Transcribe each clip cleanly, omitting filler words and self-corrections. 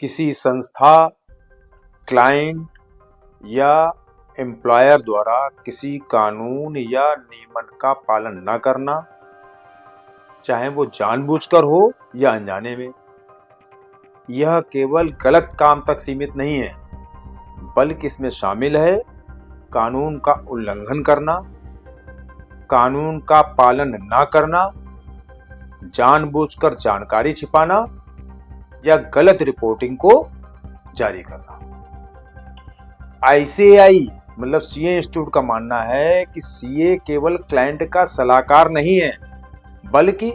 किसी संस्था, क्लाइंट या एम्प्लॉयर द्वारा किसी कानून या नियमन का पालन न करना, चाहे वो जानबूझकर हो या अनजाने में, यह केवल गलत काम तक सीमित नहीं है, बल्कि इसमें शामिल है कानून का उल्लंघन करना, कानून का पालन न करना, जानबूझकर जानकारी छिपाना या गलत रिपोर्टिंग को जारी करना। आईसीएआई मतलब सीए इंस्टीट्यूट का मानना है कि सीए केवल क्लाइंट का सलाहकार नहीं है, बल्कि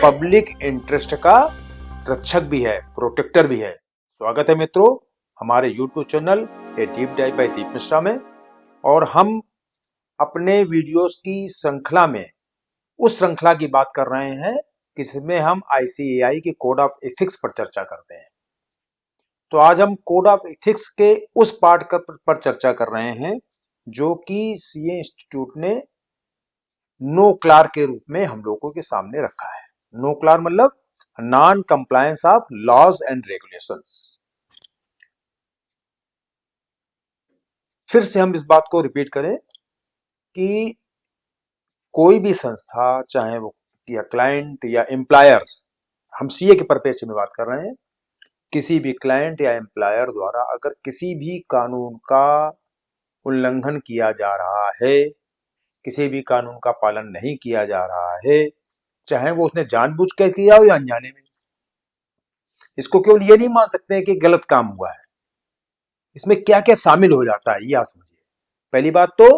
पब्लिक इंटरेस्ट का रक्षक भी है, प्रोटेक्टर भी है। स्वागत है मित्रों हमारे YouTube channel a deep dive by Deep Mishra में। और हम अपने वीडियोस की श्रृंखला में उस श्रृंखला की बात कर रहे हैं जिसमें हम आईसीएआई के कोड ऑफ एथिक्स पर चर्चा करते हैं। तो आज हम कोड ऑफ एथिक्स के उस पार्ट पर चर्चा कर रहे हैं जो कि सीए इंस्टीट्यूट ने नो क्लार के रूप में हम लोगों के सामने रखा है। नो क्लार मतलब non compliance of laws and regulations. फिर से हम इस बात को रिपीट करें कि कोई भी संस्था, चाहे वो या क्लाइंट या एम्प्लॉयर्स, हम सीए के परिप्रेक्ष्य में बात कर रहे हैं, किसी भी क्लाइंट या एम्प्लॉयर द्वारा अगर किसी भी कानून का उल्लंघन किया जा रहा है, किसी भी कानून का पालन नहीं किया जा रहा है, चाहे वो उसने जानबूझ कर किया हो या अनजाने में, इसको केवल ये नहीं मान सकते हैं कि गलत काम हुआ है। इसमें क्या क्या शामिल हो जाता है ये आप समझिए। पहली बात तो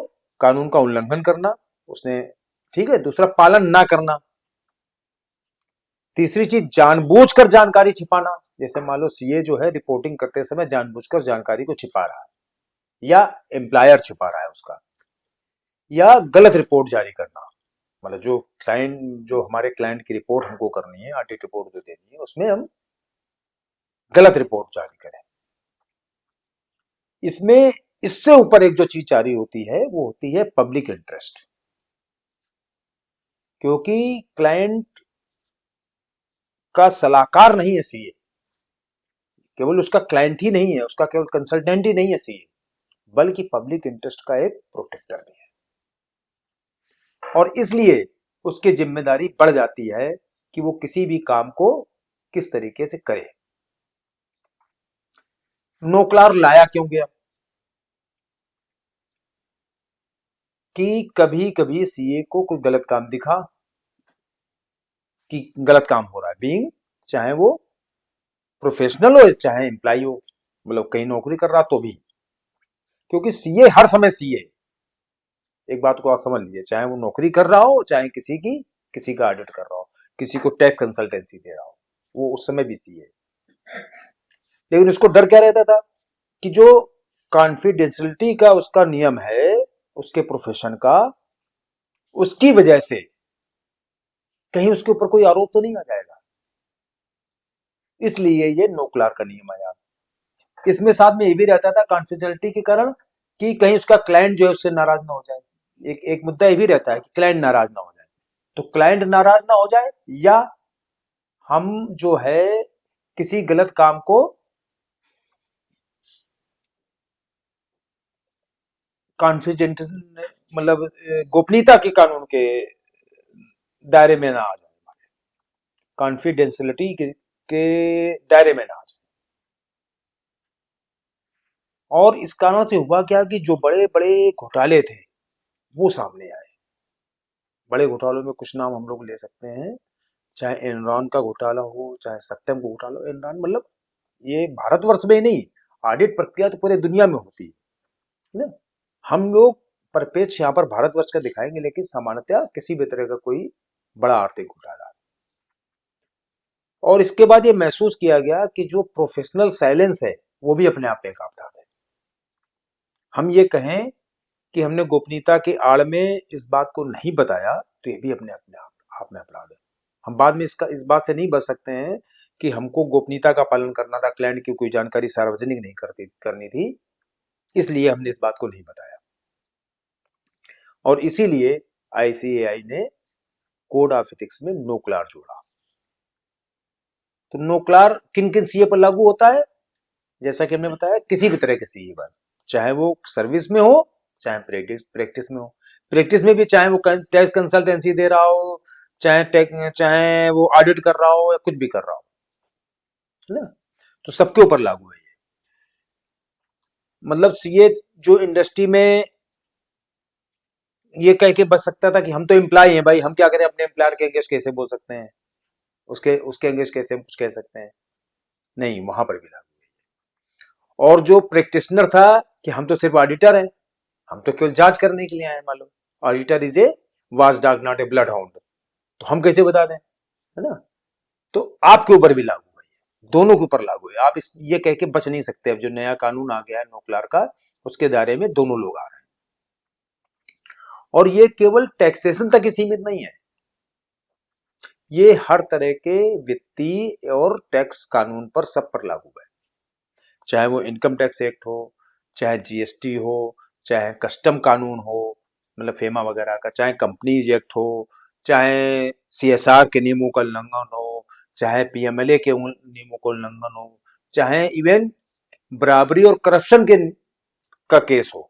कानून का उल्लंघन करना, उसने ठीक है। दूसरा पालन ना करना। तीसरी चीज जानबूझकर जानकारी छिपाना, जैसे मान लो सीए जो है रिपोर्टिंग करते समय जानबूझकर जानकारी को छिपा रहा है या एम्प्लॉयर छिपा रहा है उसका, या गलत रिपोर्ट जारी करना, मतलब जो हमारे क्लाइंट की रिपोर्ट हमको करनी है, ऑडिट रिपोर्ट जो देनी है, उसमें हम गलत रिपोर्ट जारी करें। इसमें इससे ऊपर एक जो चीज जारी होती है वो होती है पब्लिक इंटरेस्ट, क्योंकि क्लाइंट का सलाहकार नहीं है सीए, केवल उसका क्लाइंट ही नहीं है, उसका केवल कंसल्टेंट ही नहीं है सीए, बल्कि पब्लिक इंटरेस्ट का एक प्रोटेक्टर भी है। और इसलिए उसकी जिम्मेदारी बढ़ जाती है कि वो किसी भी काम को किस तरीके से करे। नो क्लार लाया क्यों गया कि कभी कभी सीए को कोई गलत काम दिखा कि गलत काम हो रहा है, बीइंग चाहे वो प्रोफेशनल हो चाहे एम्प्लॉय हो, मतलब कहीं नौकरी कर रहा तो भी, क्योंकि सीए हर समय सीए, एक बात को आप समझ लीजिए, चाहे वो नौकरी कर रहा हो, चाहे किसी का ऑडिट कर रहा हो, किसी को टैक्स कंसल्टेंसी दे रहा हो, वो उस समय भी सीए। लेकिन उसको डर क्या रहता था कि जो कॉन्फिडेंशियलिटी का उसका नियम है उसके प्रोफेशन का, उसकी वजह से कहीं उसके ऊपर कोई आरोप तो नहीं आ जाएगा, इसलिए ये नो क्लार का नियम आया। इसमें साथ में ये भी रहता था कॉन्फिडेंशियलिटी के कारण कि कहीं उसका क्लाइंट जो है उससे नाराज ना हो जाए। एक मुद्दा ये भी रहता है कि क्लाइंट नाराज ना हो जाए, तो क्लाइंट नाराज ना हो जाए या हम जो है किसी गलत काम को कॉन्फिडेंट मतलब गोपनीयता के कानून के दायरे में ना आ जाए, कॉन्फिडेंशियलिटी के दायरे में ना आ जाए। और इस कारण से हुआ क्या कि जो बड़े बड़े घोटाले थे वो सामने आए। बड़े घोटालों में कुछ नाम हम लोग ले सकते हैं, चाहे एनरॉन का घोटाला हो, चाहे सत्यम का घोटाला हो। एनरॉन मतलब ये भारतवर्ष में ही नहीं, ऑडिट प्रक्रिया तो पूरे दुनिया में होती है ना। हम लोग परिपेक्ष यहाँ पर भारतवर्ष का दिखाएंगे, लेकिन सामान्यतः किसी भी तरह का कोई बड़ा आर्थिक घोटाला। और इसके बाद ये महसूस किया गया कि जो प्रोफेशनल साइलेंस है वो भी अपने आप में एक अपराध है। हम ये कहें कि हमने गोपनीयता की आड़ में इस बात को नहीं बताया तो ये भी अपने आप में अपराध है। हम बाद में इस बात से नहीं बच सकते हैं कि हमको गोपनीयता का पालन करना था, क्लाइंट की कोई जानकारी सार्वजनिक नहीं करनी थी, इसलिए हमने इस बात को नहीं बताया। और इसीलिए आईसीएआई ने कोड ऑफ एथिक्स में नो क्लार जोड़ा। तो नो क्लार किन किन सीए पर लागू होता है? जैसा कि हमने बताया, किसी भी तरह के सीए बन, चाहे वो सर्विस में हो चाहे प्रैक्टिस में हो। प्रैक्टिस में भी चाहे वो टैक्स कंसल्टेंसी दे रहा हो, चाहे वो ऑडिट कर रहा हो या कुछ भी कर रहा हो, है ना, तो सबके ऊपर लागू है ये। मतलब सीए जो इंडस्ट्री में ये कह के बच सकता था कि हम तो एम्प्लॉय हैं भाई, हम क्या करें, अपने एम्प्लॉयर के अगेंस्ट कैसे बोल सकते हैं, उसके उसके अगेंस्ट कैसे कुछ कह सकते हैं, नहीं, वहां पर भी लागू है। और जो प्रैक्टिशनर था कि हम तो सिर्फ ऑडिटर हैं, हम तो केवल जांच करने के लिए आए, मान लो auditor is a watchdog not a bloodhound, तो हम कैसे बता दें, है ना, तो आपके ऊपर भी लागू है, दोनों के ऊपर लागू है। आप इस ये कह के बच नहीं सकते, अब जो नया कानून आ गया है नो क्लार्क का, उसके दायरे में दोनों लोग आ रहे हैं। और ये केवल टैक्सेशन तक ही सीमित नहीं है, ये हर तरह के वित्तीय और टैक्स कानून पर, सब पर लागू है, चाहे वो इनकम टैक्स एक्ट हो, चाहे जीएसटी हो, चाहे कस्टम कानून हो, मतलब फेमा वगैरह का, चाहे कंपनीज एक्ट हो, चाहे सीएसआर के नियमों का उल्लंघन हो, चाहे पीएमएलए के नियमों का उल्लंघन हो, चाहे इवन बराबरी और करप्शन के का केस हो,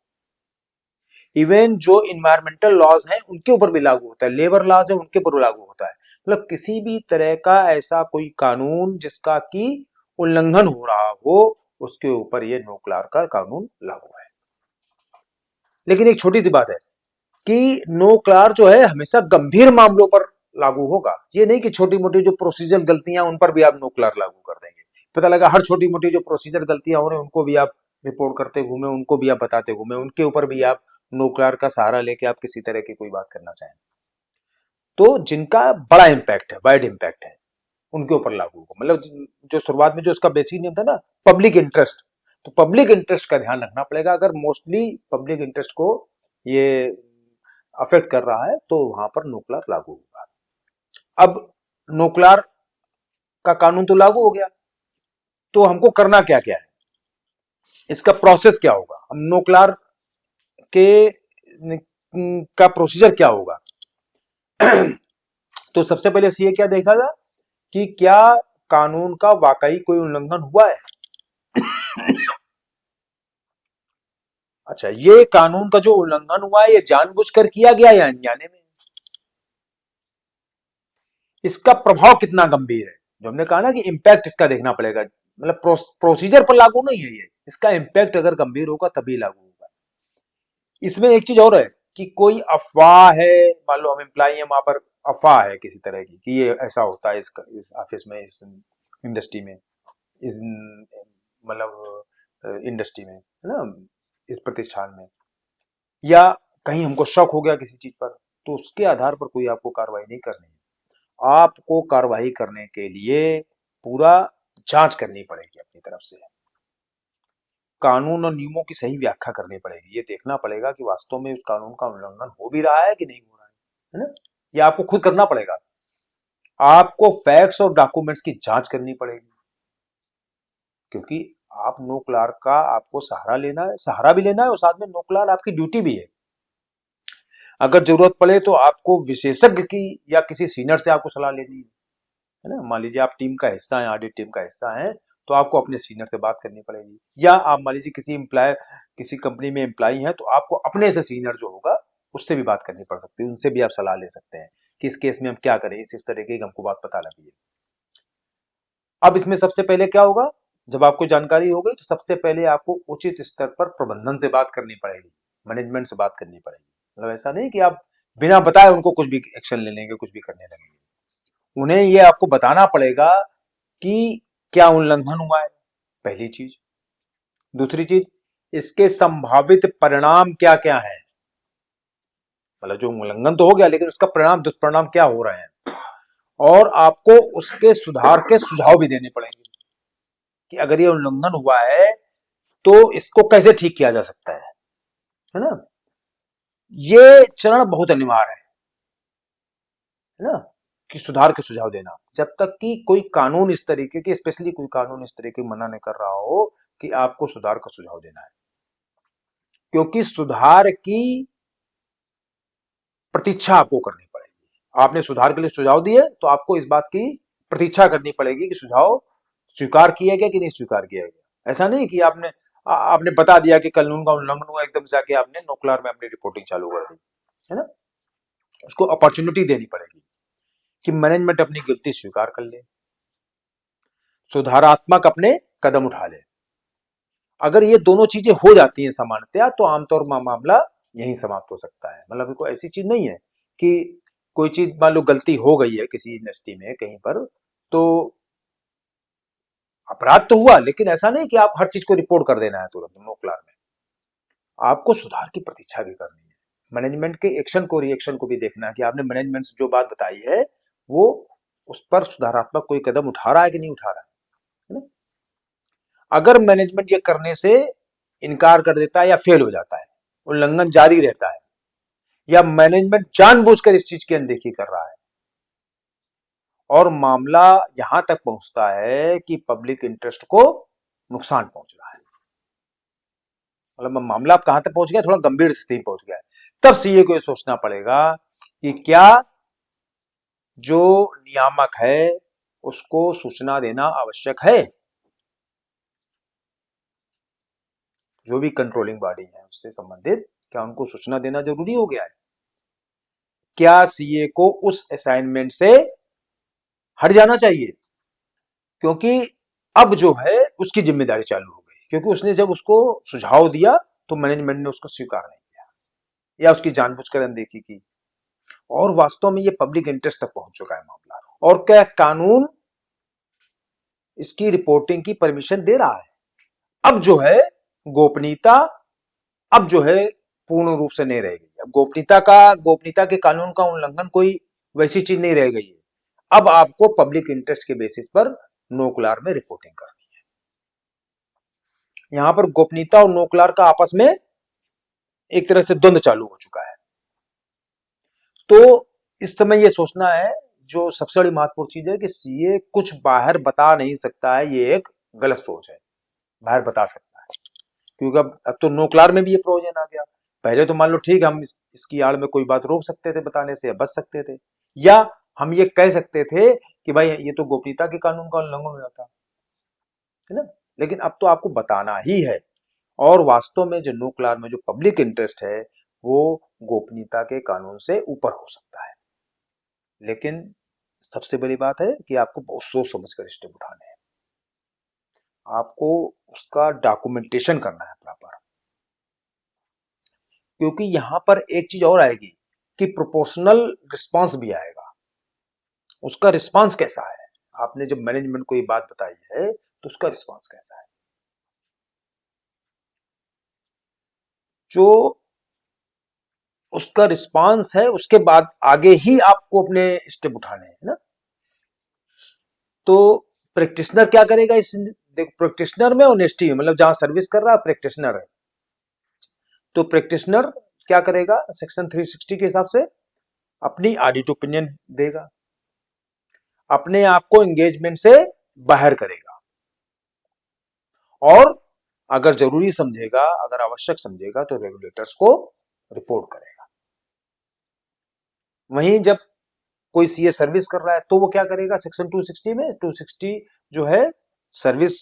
इवन जो इन्वायरमेंटल लॉज हैं उनके ऊपर भी लागू होता है, लेबर लॉज है उनके ऊपर लागू होता है। मतलब किसी भी तरह का ऐसा कोई कानून जिसका कि उल्लंघन हो रहा हो, उसके ऊपर ये नो क्लार्क का कानून लागू है। लेकिन एक छोटी सी बात है कि नो क्लार्क जो है हमेशा गंभीर मामलों पर लागू होगा, ये नहीं कि छोटी मोटी जो प्रोसीजर गलतियां उन पर भी आप नो क्लार्क लागू कर देंगे। पता लगा हर छोटी मोटी जो प्रोसीजर गलतियां हो रही हैं उनको भी आप रिपोर्ट करते घूमे, उनको भी आप बताते घूमे, उनके ऊपर भी आप नो क्लार्क का सहारा लेके आप किसी तरह की कोई बात करना चाहें, तो जिनका बड़ा इम्पैक्ट है, वाइड इम्पैक्ट है, उनके ऊपर लागू होगा। मतलब जो शुरुआत में जो उसका बेसिक नियम था ना, पब्लिक इंटरेस्ट, तो पब्लिक इंटरेस्ट का ध्यान रखना पड़ेगा। अगर मोस्टली पब्लिक इंटरेस्ट को ये अफेक्ट कर रहा है तो वहां पर नो क्लार्क लागू होगा। अब नो क्लार्क का कानून तो लागू हो गया, तो हमको करना क्या क्या है, इसका प्रोसेस क्या होगा, हम नो क्लार्क के का प्रोसीजर क्या होगा। तो सबसे पहले सीए क्या देखेगा कि क्या कानून का वाकई कोई उल्लंघन हुआ है। अच्छा, ये कानून का जो उल्लंघन हुआ है ये जानबूझकर किया गया या अनजाने में, इसका प्रभाव कितना गंभीर है, जो हमने कहा ना कि इंपैक्ट इसका देखना पड़ेगा। मतलब प्रोसीजर पर लागू नहीं है ये, इसका इंपैक्ट अगर गंभीर होगा तभी लागू होगा। इसमें एक चीज और है कि कोई अफवाह है, मान लो हम एम्प्लॉई हैं, वहां पर अफवाह है किसी तरह की कि ये ऐसा होता है इस ऑफिस में, इस इंडस्ट्री में, इस मतलब इंडस्ट्री में, है ना, इस प्रतिष्ठान में, या कहीं हमको शक हो गया किसी चीज पर, तो उसके आधार पर कोई आपको कार्रवाई नहीं करनी है। आपको कार्रवाई करने के लिए पूरा जांच करनी पड़ेगी अपनी तरफ से, कानून और नियमों की सही व्याख्या करनी पड़ेगी, ये देखना पड़ेगा कि वास्तव में उस कानून का उल्लंघन हो भी रहा है कि नहीं हो रहा है ना, ये आपको खुद करना पड़ेगा। आपको फैक्ट्स और डॉक्यूमेंट्स की जांच करनी पड़ेगी, क्योंकि आप नो क्लार्क का आपको सहारा लेना है, सहारा भी लेना है, और साथ में नो क्लार्क आपकी ड्यूटी भी है। अगर जरूरत पड़े तो आपको विशेषज्ञ की या किसी सीनियर से आपको सलाह लेनी है ना। मान लीजिए आप टीम का हिस्सा है, ऑडिट टीम का हिस्सा है, तो आपको अपने सीनियर से बात करनी पड़ेगी, या आप मान लीजिए किसी एम्प्लॉय, किसी कंपनी में एम्प्लॉय है, तो आपको अपने से सीनियर जो होगा उससे भी बात करनी पड़ सकती है, उनसे भी आप सलाह ले सकते हैं कि इस केस में हम क्या करें, इस तरह की हमको बात पता लगी है। अब इसमें सबसे पहले क्या होगा, जब आपको जानकारी हो गई तो सबसे पहले आपको उचित स्तर पर प्रबंधन से बात करनी पड़ेगी, मैनेजमेंट से बात करनी पड़ेगी। मतलब ऐसा नहीं कि आप बिना बताए उनको कुछ भी एक्शन ले लेंगे, कुछ भी करने लगेंगे। उन्हें ये आपको बताना पड़ेगा कि क्या उल्लंघन हुआ है, पहली चीज। दूसरी चीज, इसके संभावित परिणाम क्या क्या है, मतलब जो उल्लंघन तो हो गया लेकिन उसका परिणाम, दुष्परिणाम क्या हो रहे हैं, और आपको उसके सुधार के सुझाव भी देने पड़ेंगे कि अगर ये उल्लंघन हुआ है तो इसको कैसे ठीक किया जा सकता है ना। ये चरण बहुत अनिवार्य है ना, कि सुधार के सुझाव देना, जब तक कि कोई कानून इस तरीके की, स्पेशली कोई कानून इस तरीके मना नहीं कर रहा हो कि आपको सुधार का सुझाव देना है। क्योंकि सुधार की प्रतीक्षा आपको करनी पड़ेगी। आपने सुधार के लिए सुझाव दिए तो आपको इस बात की प्रतीक्षा करनी पड़ेगी कि सुझाव स्वीकार किया गया कि नहीं स्वीकार किया गया। ऐसा नहीं कि आपने बता दिया कि कानून का उल्लंघन हुआ, एकदम से जाके आपने नोक्लार में अपनी रिपोर्टिंग चालू कर दी, है ना। उसको अपॉर्चुनिटी देनी पड़ेगी कि मैनेजमेंट अपनी गलती स्वीकार कर ले, सुधारात्मक अपने कदम उठा ले। अगर ये दोनों चीजें हो जाती हैं सामान्यतया, तो आमतौर पर मामला यहीं समाप्त हो सकता है। मतलब कोई ऐसी चीज नहीं है कि कोई चीज मान लो गलती हो गई है किसी इंडस्ट्री में कहीं पर, तो अपराध तो हुआ, लेकिन ऐसा नहीं कि आप हर चीज को रिपोर्ट कर देना है तुरंत नोक्लार में। आपको सुधार की प्रतीक्षा भी करनी है, मैनेजमेंट के एक्शन को रिएक्शन को भी देखना है कि आपने मैनेजमेंट से जो बात बताई है वो उस पर सुधारात्मक कोई कदम उठा रहा है कि नहीं उठा रहा है ना। अगर मैनेजमेंट ये करने से इनकार कर देता है या फेल हो जाता है, उल्लंघन जारी रहता है, या मैनेजमेंट जानबूझकर इस चीज की अनदेखी कर रहा है और मामला यहां तक पहुंचता है कि पब्लिक इंटरेस्ट को नुकसान पहुंच रहा है, मतलब मामला अब कहां तक पहुंच गया, थोड़ा गंभीर स्थिति में पहुंच गया है, तब सीए को यह सोचना पड़ेगा कि क्या जो नियामक है उसको सूचना देना आवश्यक है। जो भी कंट्रोलिंग बॉडी है उससे संबंधित क्या उनको सूचना देना जरूरी हो गया है। क्या सीए को उस असाइनमेंट से हट जाना चाहिए, क्योंकि अब जो है उसकी जिम्मेदारी चालू हो गई, क्योंकि उसने जब उसको सुझाव दिया तो मैनेजमेंट ने उसको स्वीकार नहीं किया या उसकी जानबूझकर अनदेखी की, और वास्तव में ये पब्लिक इंटरेस्ट तक पहुंच चुका है मामला, और क्या कानून इसकी रिपोर्टिंग की परमिशन दे रहा है। अब जो है गोपनीयता अब जो है पूर्ण रूप से नहीं रहेगी। अब गोपनीयता के कानून का उल्लंघन कोई वैसी चीज नहीं रह गई है। अब आपको पब्लिक इंटरेस्ट के बेसिस पर नोक्लार में रिपोर्टिंग करनी है। यहां पर गोपनीयता और नोक्लार का आपस में एक तरह से द्वंद्व चालू हो चुका है। तो इस समय यह सोचना है, जो सबसे बड़ी महत्वपूर्ण चीज है कि सीए कुछ बाहर बता नहीं सकता है, ये एक गलत सोच है। बाहर बता सकता है, क्योंकि अब तो नोक्लार में भी ये प्रोविजन आ गया। पहले तो मान लो ठीक, हम इसकी आड़ में कोई बात रोक सकते थे बताने से या बच सकते थे, या हम ये कह सकते थे कि भाई ये तो गोपनीयता के कानून का उल्लंघन हो जाता है ना। लेकिन अब तो आपको बताना ही है, और वास्तव में जो नोक्लार में जो पब्लिक इंटरेस्ट है वो गोपनीयता के कानून से ऊपर हो सकता है। लेकिन सबसे बड़ी बात है कि आपको बहुत सोच समझ कर स्टेप उठाने हैं, आपको उसका डॉक्यूमेंटेशन करना है प्रॉपर, क्योंकि यहां पर एक चीज और आएगी कि प्रोपोर्शनल रिस्पांस भी आएगा। उसका रिस्पांस कैसा है, आपने जब मैनेजमेंट को ये बात बताई है तो उसका रिस्पांस कैसा है। जो उसका रिस्पांस है उसके बाद आगे ही आपको अपने स्टेप उठाने हैं ना। तो प्रैक्टिशनर क्या करेगा इस, देखो प्रैक्टिशनर में ऑनेस्टी, मतलब जहां सर्विस कर रहा है प्रैक्टिशनर है, तो प्रैक्टिशनर क्या करेगा, सेक्शन 360 के हिसाब से अपनी ऑडिट ओपिनियन देगा, अपने आप को एंगेजमेंट से बाहर करेगा, और अगर जरूरी समझेगा, अगर आवश्यक समझेगा तो रेगुलेटर्स को रिपोर्ट करेगा। वहीं जब कोई सीए सर्विस कर रहा है तो वो क्या करेगा, सेक्शन 260 में, 260 जो है सर्विस,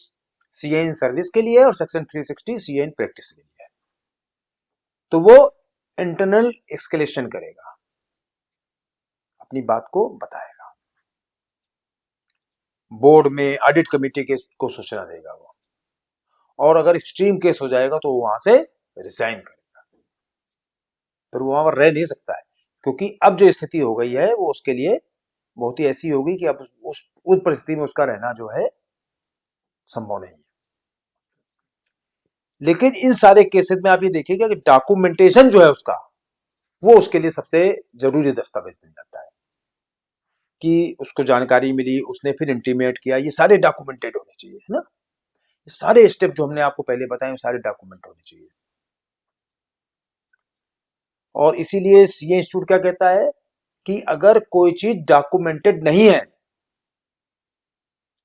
सीए इन सर्विस के लिए है, और सेक्शन 360 सीए इन प्रैक्टिस के लिए है। तो वो इंटरनल एक्सकेलेशन करेगा, अपनी बात को बताएगा, बोर्ड में ऑडिट कमेटी के को सूचना देगा वो, और अगर एक्सट्रीम केस हो जाएगा तो वो वहां से रिजाइन करेगा, फिर वो वहां पर रह नहीं सकता है, क्योंकि अब जो स्थिति हो गई है वो उसके लिए बहुत ही ऐसी होगी कि अब उस परिस्थिति में उसका रहना जो है संभव नहीं है। लेकिन इन सारे केसेस में आप ये देखिएगा कि डॉक्यूमेंटेशन जो है उसका, वो उसके लिए सबसे जरूरी दस्तावेज बन जाता है, कि उसको जानकारी मिली, उसने फिर इंटीमेट किया, ये सारे डॉक्यूमेंटेड होने चाहिए, है ना। ये सारे स्टेप जो हमने आपको पहले बताए वो सारे डॉक्यूमेंट होने चाहिए। और इसीलिए सीए इंस्टीट्यूट क्या कहता है कि अगर कोई चीज डॉक्यूमेंटेड नहीं है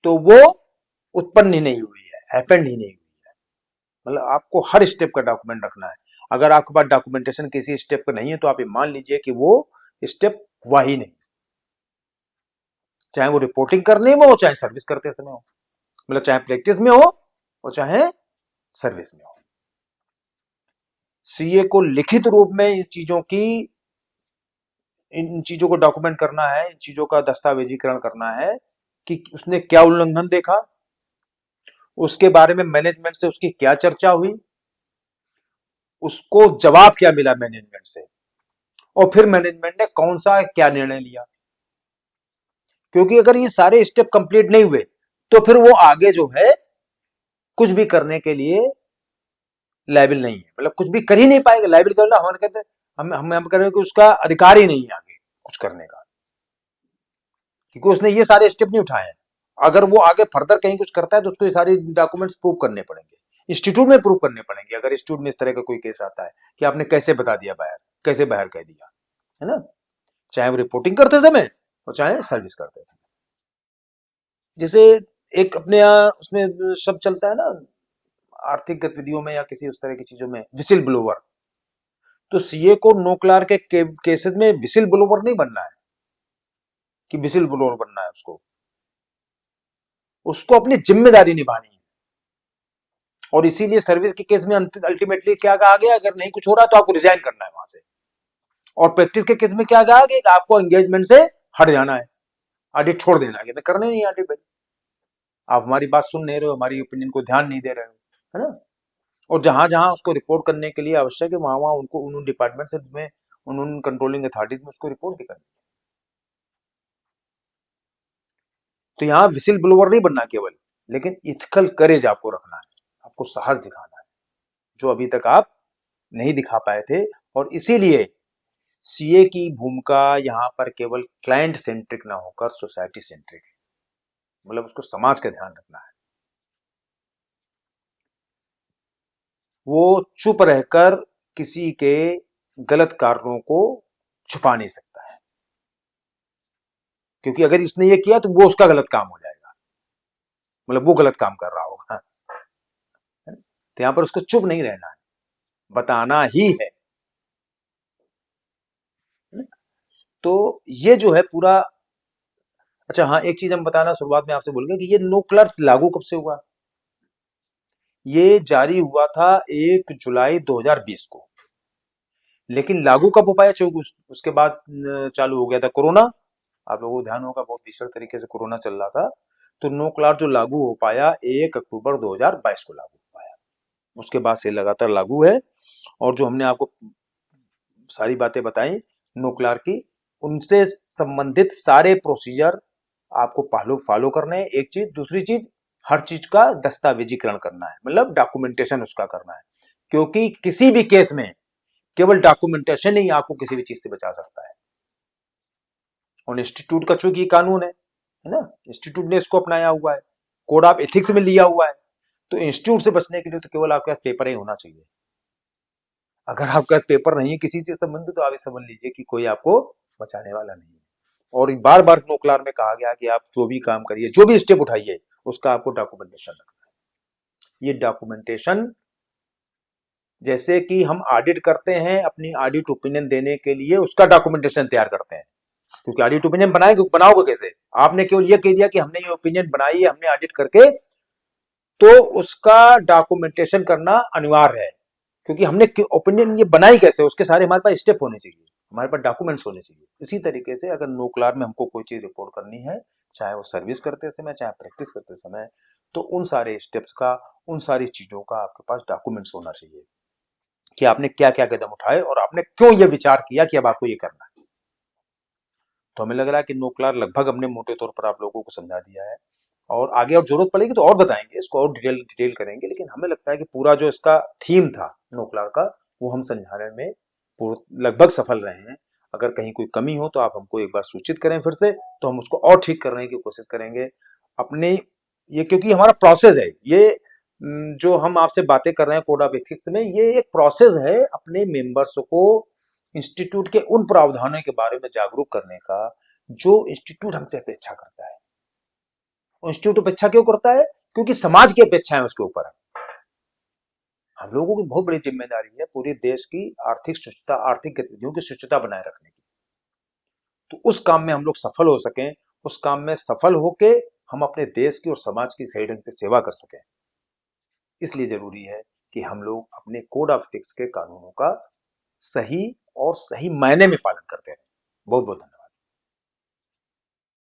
तो वो उत्पन्न ही नहीं हुई है, हैपेंड ही नहीं हुई है। मतलब आपको हर स्टेप का डॉक्यूमेंट रखना है। अगर आपके पास डॉक्यूमेंटेशन किसी स्टेप का नहीं है तो आप ये मान लीजिए कि वो स्टेप हुआ ही नहीं, चाहे वो रिपोर्टिंग करने में हो, चाहे सर्विस करते समय हो, मतलब चाहे प्रैक्टिस में हो और चाहे सर्विस में हो। सीए को लिखित रूप में इन चीजों को डॉक्यूमेंट करना है, इन चीजों का दस्तावेजीकरण करना है कि उसने क्या उल्लंघन देखा, उसके बारे में मैनेजमेंट से उसकी क्या चर्चा हुई, उसको जवाब क्या मिला मैनेजमेंट से, और फिर मैनेजमेंट ने कौन सा क्या निर्णय लिया। क्योंकि अगर ये सारे स्टेप कंप्लीट नहीं हुए तो फिर वो आगे जो है कुछ भी करने के लिए लायबिल नहीं है, मतलब कुछ भी कर ही नहीं पाएगा। लायबिल करना हम कहते हैं, हम कह रहे हैं कि उसका अधिकार ही नहीं है आगे कुछ करने का, क्योंकि उसने ये सारे स्टेप नहीं उठाए हैं। अगर वो आगे फर्दर कहीं कुछ करता है तो उसको ये सारे डॉक्यूमेंट्स प्रूव करने पड़ेंगे, इंस्टीट्यूट में प्रूव करने पड़ेंगे। अगर इंस्टीट्यूट में इस तरह का कोई केस आता है कि आपने कैसे बता दिया बाहर, कैसे बाहर कह दिया, है ना, चाहे वो रिपोर्टिंग करते समय और चाहे सर्विस करते समय। जैसे एक अपने यहाँ उसमें सब चलता है ना, आर्थिक गतिविधियों में या किसी उस तरह की चीजों में, विसिल ब्लोवर। तो सीए को नो क्लार्क के केसेस में विसिल ब्लोवर नहीं बनना है कि विसिल ब्लोवर बनना है, उसको अपनी जिम्मेदारी निभानी है। और इसीलिए सर्विस के केस में अल्टीमेटली क्या कहा गया, अगर नहीं कुछ हो रहा तो आपको रिजाइन करना है वहां से। और प्रैक्टिस के केस में क्या कहा गया कि आपको एंगेजमेंट से हट जाना है, ऑडिट छोड़ देना है, करने नहीं ऑडिट भाई, आप हमारी बात सुन नहीं रहे हो, हमारी ओपिनियन को ध्यान नहीं दे रहे हो, है ना। और जहां जहां उसको रिपोर्ट करने के लिए आवश्यक है वहां वहां उनको उन डिपार्टमेंट से में उन कंट्रोलिंग अथॉरिटीज में उसको रिपोर्ट भी करनी। तो यहाँ विसिल ब्लोवर नहीं बनना केवल, लेकिन इथिकल करेज आपको रखना है, आपको साहस दिखाना है, जो अभी तक आप नहीं दिखा पाए थे। और इसीलिए सीए की भूमिका यहाँ पर केवल क्लाइंट सेंट्रिक ना होकर सोसाइटी सेंट्रिक है, मतलब उसको समाज का ध्यान रखना है। वो चुप रहकर किसी के गलत कार्यों को छुपा नहीं सकता है, क्योंकि अगर इसने ये किया तो वो उसका गलत काम हो जाएगा, मतलब वो गलत काम कर रहा होगा। तो यहां पर उसको चुप नहीं रहना है, बताना ही है। तो ये जो है पूरा। अच्छा हाँ, एक चीज हम बताना शुरुआत में आपसे भूल गए कि ये नो क्लर्क लागू कब से हुआ। ये जारी हुआ था 1 जुलाई 2020 को, लेकिन लागू कब हो पाया, चूंकि उसके बाद चालू हो गया था कोरोना। आप लोगों को ध्यान होगा बहुत भीषण तरीके से कोरोना चल रहा था। तो नो क्लास जो लागू हो पाया 1 अक्टूबर 2022 को लागू हो पाया, उसके बाद से लगातार लागू है। और जो हमने आपको सारी बातें बताई नो क्लास की, उनसे संबंधित सारे प्रोसीजर आपको पहले फॉलो करने हैं। एक चीज, दूसरी चीज, हर चीज का दस्तावेजीकरण करना है, मतलब डॉक्यूमेंटेशन उसका करना है, क्योंकि किसी भी केस में केवल डॉक्यूमेंटेशन ही आपको किसी भी चीज से बचा सकता है। और इंस्टीट्यूट का चूंकि कानून है ना, इंस्टीट्यूट ने इसको अपनाया हुआ है, कोड ऑफ एथिक्स में लिया हुआ है। तो इंस्टीट्यूट से बचने के लिए तो केवल आपके पास पेपर ही होना चाहिए। अगर आपके पास पेपर नहीं है किसी से संबंधित, तो आप समझ लीजिए कि कोई आपको बचाने वाला नहीं है। और बार बार नोक्लार में कहा गया कि आप जो भी काम करिए, जो भी स्टेप उठाइए, उसका आपको डॉक्यूमेंटेशन रखना है। ये डॉक्यूमेंटेशन, जैसे कि हम ऑडिट करते हैं अपनी ऑडिट ओपिनियन देने के लिए, उसका डॉक्यूमेंटेशन तैयार करते हैं। क्योंकि ऑडिट ओपिनियन बनाओगे कैसे, आपने केवल ये कह दिया कि हमने ये ओपिनियन बनाई है हमने ऑडिट करके, तो उसका डॉक्यूमेंटेशन करना अनिवार्य है। क्योंकि हमने ओपिनियन ये बनाई कैसे, उसके सारे हमारे पास स्टेप होने चाहिए, हमारे पास डॉक्यूमेंट्स होने चाहिए। इसी तरीके से अगर नो क्लार में हमको कोई चीज रिपोर्ट करनी है, चाहे वो सर्विस करते समय चाहे प्रैक्टिस करते समय, तो उन सारे स्टेप्स का, उन सारी चीजों का आपके पास डॉक्यूमेंट्स होना चाहिए कि आपने क्या क्या कदम उठाए और आपने क्यों ये विचार किया कि अब आपको ये करना है। तो हमें लग रहा है कि नो क्लार लगभग हमने मोटे तौर पर आप लोगों को समझा दिया है। और आगे और जरूरत पड़ेगी तो और बताएंगे, इसको और डिटेल करेंगे, लेकिन हमें लगता है कि पूरा जो इसका थीम था नो क्लार का, वो हम समझाने में लगभग सफल रहे हैं। अगर कहीं कोई कमी हो तो आप हमको एक बार सूचित करें फिर से, तो हम उसको और ठीक करने की कोशिश करेंगे अपने। ये क्योंकि हमारा प्रोसेस है ये, जो हम आपसे बातें कर रहे हैं कोड ऑफ एथिक्स में, ये एक प्रोसेस है अपने मेंबर्स को इंस्टीट्यूट के उन प्रावधानों के बारे में जागरूक करने का जो इंस्टीट्यूट हमसे अपेक्षा करता है। इंस्टीट्यूट अपेक्षा क्यों करता है, क्योंकि समाज की अपेक्षा है उसके ऊपर। हम लोगों की बहुत बड़ी जिम्मेदारी है पूरे देश की आर्थिक सुचिता, आर्थिक गतिविधियों की सुचिता बनाए रखने की। तो उस काम में हम लोग सफल हो सकें, उस काम में सफल होके हम अपने देश की और समाज की सही ढंग से सेवा कर सकें। इसलिए जरूरी है कि हम लोग अपने कोड ऑफ एथिक्स के कानूनों का सही और सही मायने में पालन करते हैं। बहुत बहुत धन्यवाद।